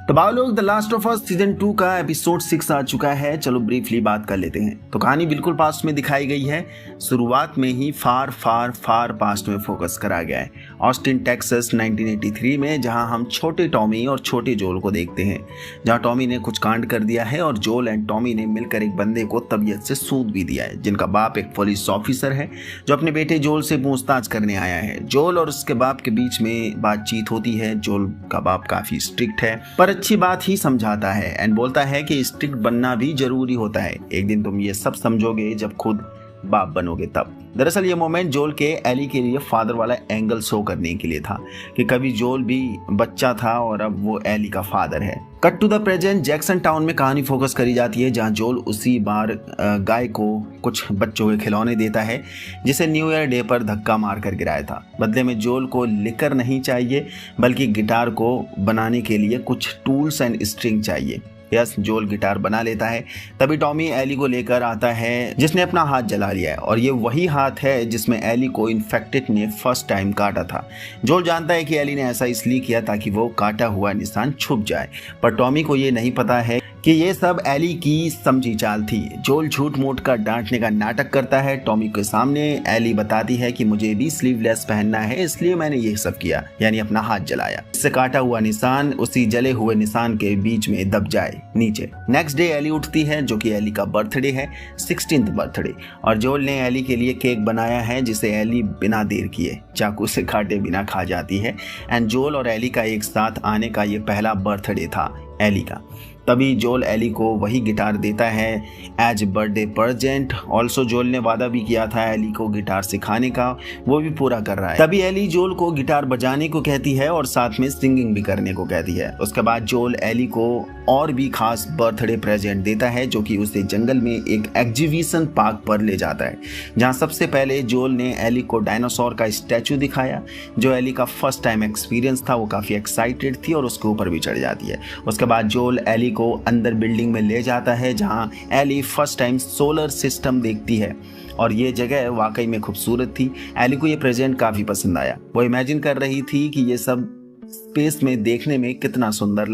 तो भाई लोग, the last of us season 2 का एपिसोड 6 आ चुका है। चलो ब्रीफली बात कर लेते हैं। तो कहानी बिल्कुल पास्ट में दिखाई गई है। शुरुआत में ही फार फार फार पास्ट में फोकस करा गया है, ऑस्टिन टेक्सास 1983 में, जहां हम छोटे टॉमी और छोटे जोल को देखते हैं। जहां टॉमी ने कुछ कांड कर दिया है और जोल एंड टॉमी ने मिलकर एक बंदे को तबीयत से सूद भी दिया है, जिनका बाप एक पुलिस ऑफिसर है जो अपने बेटे जोल से पूछताछ करने आया है। जोल और उसके बाप के बीच में बातचीत होती है। जोल का बाप काफी स्ट्रिक्ट है पर अच्छी बात ही समझाता है एंड बोलता है कि स्ट्रिक्ट बनना भी जरूरी होता है। एक दिन तुम ये सब समझोगे जब खुद बाप बनोगे तब। दरअसल ये मोमेंट जोल के एली के लिए फादर वाला एंगल शो करने के लिए था कि कभी जोल भी बच्चा था और अब वो एली का फादर है। Cut to the present, Jackson town में कहानी फोकस करी जाती है, जहां जोल उसी बार गाय को कुछ बच्चों के खिलौने देता है जिसे न्यू ईयर डे पर धक्का मार कर गिराया था। बदले में जोल को लिकर नहीं चाहिए बल्कि गिटार को बनाने के लिए कुछ टूल्स एंड स्ट्रिंग चाहिए। यस, जोल गिटार बना लेता है। तभी टॉमी एली को लेकर आता है जिसने अपना हाथ जला लिया है, और ये वही हाथ है जिसमें एली को इन्फेक्टेड ने फर्स्ट टाइम काटा था। जोल जानता है कि एली ने ऐसा इसलिए किया ताकि वो काटा हुआ निशान छुप जाए, पर टॉमी को ये नहीं पता है कि ये सब एली की समझी चाल थी। जोल झूठ मूठ का डांटने का नाटक करता है टॉमी के सामने। एली बताती है कि मुझे भी स्लीवलेस पहनना है इसलिए मैंने ये सब किया, यानी अपना हाथ जलाया। इससे काटा हुआ निशान उसी जले हुए निशान के बीच में दब जाए नीचे। नेक्स्ट डे एली उठती है, जो कि एली का बर्थडे है, 16th बर्थडे, और जोल ने एली के लिए केक बनाया है जिसे एली बिना देर किए चाकू से काटे बिना खा जाती है। एंड जोल और एली का एक साथ आने का ये पहला बर्थडे था एली का। तभी जोल एली को वही गिटार देता है एज बर्थडे प्रेजेंट। ऑल्सो जोल ने वादा भी किया था एली को गिटार सिखाने का, वो भी पूरा कर रहा है। तभी एली जोल को गिटार बजाने को कहती है और साथ में सिंगिंग भी करने को कहती है। उसके बाद जोल एली को और भी खास बर्थडे प्रेजेंट देता है, जो कि उसे जंगल में एक एग्जीबिशन पार्क पर ले जाता है, जहाँ सबसे पहले जोल ने एली को डायनासोर का स्टैचू दिखाया। जो एली का फर्स्ट टाइम एक्सपीरियंस था, वो काफी एक्साइटेड थी और उसके ऊपर भी चढ़ जाती है। उसके बाद जोल एली को अंदर बिल्डिंग में ले जाता है, जहां Ellie first time solar system देखती है, और ये जगह वाकई में खूबसूरत थी। एली को ये प्रेजेंट काफी पसंद आया। वो इमेजिन कर रही थी कि ये सब स्पेस में देखने में कितना सुंदर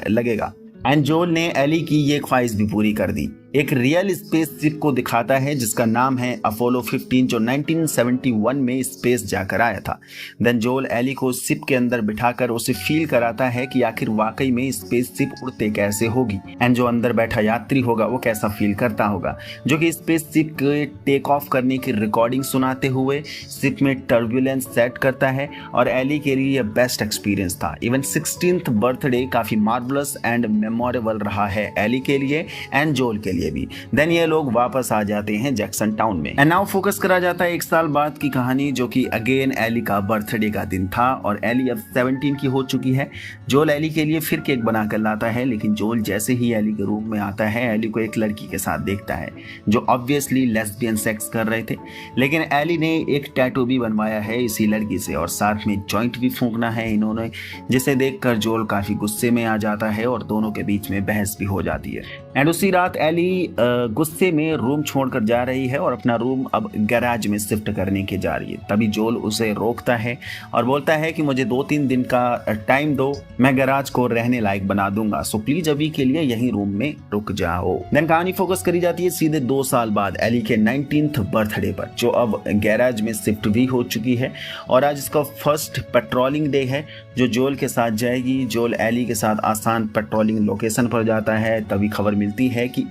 लगेगा। एंड जोल ने एली की ये ख्वाहिश भी पूरी कर दी। एक रियल स्पेसशिप को दिखाता है जिसका नाम है अपोलो 15, जो 1971 में स्पेस जाकर आया था। देन जोल एली को शिप के अंदर बिठाकर उसे फील कराता है कि आखिर वाकई में स्पेसशिप उड़ते कैसे होगी एंड जो अंदर बैठा यात्री होगा वो कैसा फील करता होगा, जो कि स्पेसशिप के टेक ऑफ करने की रिकॉर्डिंग सुनाते हुए शिप में टर्बुलेंस सेट करता है। और एली के लिए यह बेस्ट एक्सपीरियंस था। इवन 16th बर्थडे काफी मार्वलस एंड मेमोरेबल रहा है एली के लिए एंड जोल के लिए भी। देन ये लोग वापस आ जाते हैं जैक्सन टाउन में। एंड नाउ फोकस करा जाता है 1 साल बाद की कहानी, जो कि अगेन एली का बर्थडे का दिन था और एली अब 17 की हो चुकी है। जोल एली के लिए फिर केक बना कर लाता है, लेकिन जोल जैसे ही एली के रूम में आता है, एली को एक लड़की के साथ देखता है जो ऑब्वियसली लेस्बियन सेक्स कर रहे थे। लेकिन एली ने एक टैटू भी बनवाया है इसी लड़की से और साथ में जॉइंट भी फूंकना है इन्होंने, जिसे देखकर जोल काफी गुस्से में आ जाता है और दोनों के बीच में बहस भी हो जाती है। एंड उसी रात एली गुस्से में रूम छोड़कर जा रही है और अपना रूम अब गैराज में शिफ्ट करने के जा रही है। तभी जोल उसे रोकता है और बोलता है कि मुझे 2-3 दिन का टाइम दो, मैं गैराज को रहने लायक बना दूंगा, सो प्लीज अभी के लिए यहीं रूम में रुक जाओ। देन कहानी फोकस करी जाती है सीधे 2 साल बाद एली के 19th बर्थडे पर, जो अब गैराज में शिफ्ट भी हो चुकी है। और आज इसका फर्स्ट पेट्रोलिंग डे है जो जोल के साथ जाएगी। जोल एली के साथ आसान पेट्रोलिंग लोकेशन पर जाता है। तभी खबर मिलती है कि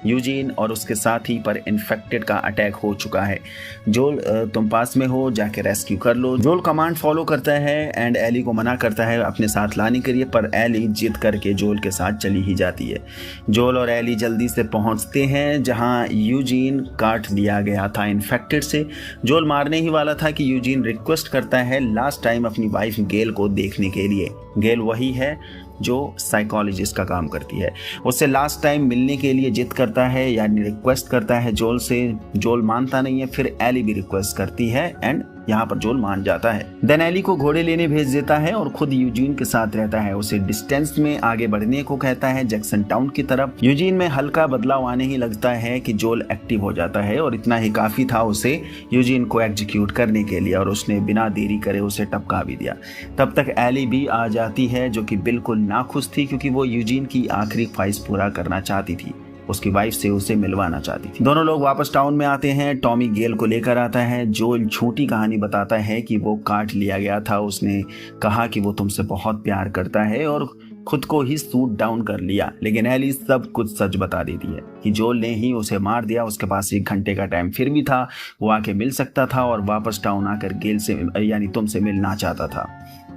यूजीन और उसके साथी पर इन्फेक्टेड का अटैक हो चुका है। जोल तुम पास में हो, जाके रेस्क्यू कर लो। जोल कमांड फॉलो करता है एंड एली को मना करता है अपने साथ लाने के लिए, पर एली जिद करके जोल के साथ चली ही जाती है। जोल और एली जल्दी से पहुंचते हैं जहां यूजीन काट दिया गया था इन्फेक्टेड से। जोल मारने ही वाला था कि यूजीन रिक्वेस्ट करता है लास्ट टाइम अपनी वाइफ गेल को देखने के लिए। गेल वही है जो साइकोलॉजिस्ट का काम करती है। उससे लास्ट टाइम मिलने के लिए जिद करता है, यानी रिक्वेस्ट करता है जोल से। जोल मानता नहीं है, फिर एली भी रिक्वेस्ट करती है एंड यहाँ पर जोल मान जाता है। देन एली को घोड़े लेने भेज देता है और खुद यूजीन के साथ रहता है। उसे डिस्टेंस में आगे बढ़ने को कहता है जैक्सन टाउन की तरफ। यूजीन में हल्का बदलाव आने ही लगता है कि जोल एक्टिव हो जाता है और इतना ही काफी था उसे यूजीन को एग्जीक्यूट करने के लिए और उसने बिना देरी करे उसे टपका भी दिया। तब तक एली भी आ जाती है जो कि बिल्कुल नाखुश थी क्योंकि वो यूजीन की आखिरी ख्वाहिश पूरा करना चाहती थी, उसकी वाइफ से उसे मिलवाना चाहती थी। दोनों लोग वापस टाउन में आते हैं। टॉमी गेल को लेकर आता है। जोल झूठी कहानी बताता है कि वो काट लिया गया था। उसने कहा कि वो तुमसे बहुत प्यार करता है और खुद को ही सूट डाउन कर लिया, लेकिन एली सब कुछ सच बता देती है कि जोल ने ही उसे मार दिया। उसके पास 1 घंटे का टाइम फिर भी था, वो आके मिल सकता था और वापस टाउन आकर गेल से यानी तुमसे मिलना चाहता था,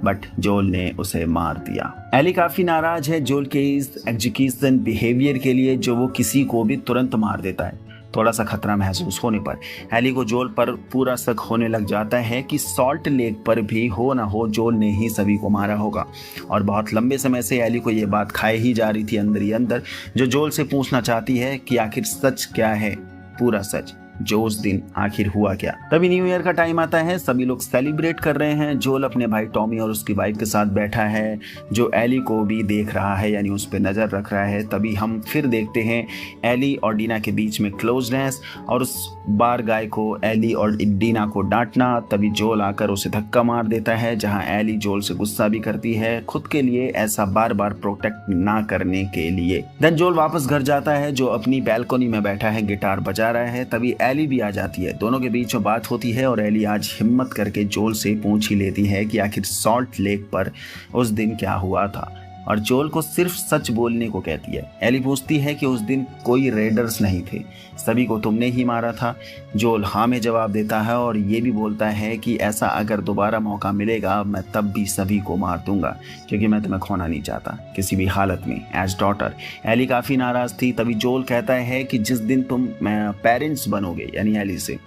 बट जोल ने उसे मार दिया। एली काफी नाराज है जोल के इस एग्जीक्यूशन बिहेवियर के लिए जो वो किसी को भी तुरंत मार देता है। थोड़ा सा खतरा महसूस होने पर एली को जोल पर पूरा शक होने लग जाता है कि सॉल्ट लेक पर भी हो ना हो जोल ने ही सभी को मारा होगा। और बहुत लंबे समय से एली को ये बात खाए ही जा रही थी अंदर ही अंदर, जो जोल से पूछना चाहती है कि आखिर सच क्या है, पूरा सच, जो उस दिन आखिर हुआ क्या। तभी न्यू ईयर का टाइम आता है, सभी लोग सेलिब्रेट कर रहे हैं। जोल अपने भाई टॉमी और उसकी वाइफ के साथ बैठा है जो एली को भी देख रहा है, यानी उस पर नज़र रख रहा है। तभी हम फिर देखते हैं एली और डीना के बीच में क्लोजनेस और उस बार गाय को एली और डीना को डांटना। तभी जोल आकर उसे धक्का मार देता है, जहां एली जोल से गुस्सा भी करती है खुद के लिए ऐसा बार बार प्रोटेक्ट ना करने के लिए। देन जोल वापस घर जाता है जो अपनी बैल्कनी में बैठा है, गिटार बजा रहा है। तभी एली भी आ जाती है, दोनों के बीच में बात होती है और एली आज हिम्मत करके जोल से पूछ ही लेती है कि आखिर सॉल्ट लेक पर उस दिन क्या हुआ था और जोल को सिर्फ सच बोलने को कहती है। एली पूछती है कि उस दिन कोई रेडर्स नहीं थे, सभी को तुमने ही मारा था। जोल हाँ में जवाब देता है और ये भी बोलता है कि ऐसा अगर दोबारा मौका मिलेगा मैं तब भी सभी को मार दूंगा क्योंकि मैं तुम्हें खोना नहीं चाहता किसी भी हालत में एज डॉटर। एली काफ़ी नाराज़ थी। तभी जोल कहता है कि जिस दिन तुम पेरेंट्स बनोगे यानी एली से,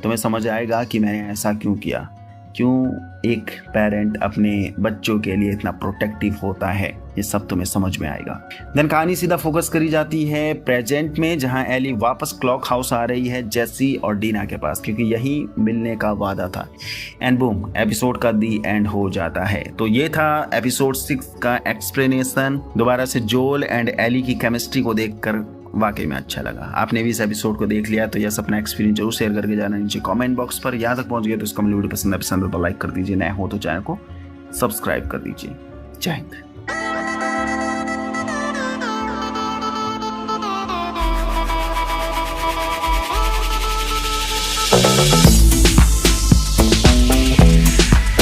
तुम्हें समझ आएगा कि मैंने ऐसा क्यों किया, क्यों एक पेरेंट अपने बच्चों के लिए इतना प्रोटेक्टिव होता है, ये सब तुम्हें समझ में आएगा। देन कहानी सीधा फोकस करी जाती है प्रेजेंट में, जहां एली वापस क्लॉक हाउस आ रही है जेसी और डीना के पास क्योंकि यही मिलने का वादा था। एंड बूम, एपिसोड का दी एंड हो जाता है। तो ये था एपिसोड 6 का एक्सप्लेनेशन। दोबारा से जोल एंड एली की केमिस्ट्री को देखकर वाकई में अच्छा लगा। आपने भी इस एपिसोड को देख लिया तो यस अपना एक्सपीरियंस जरूर शेयर करके जाना नीचे कमेंट बॉक्स पर। यहाँ तक पहुंच गए तो इसका वीडियो पसंद है तो लाइक कर दीजिए, नए हो तो चैनल को सब्सक्राइब कर दीजिए। जय हिंद।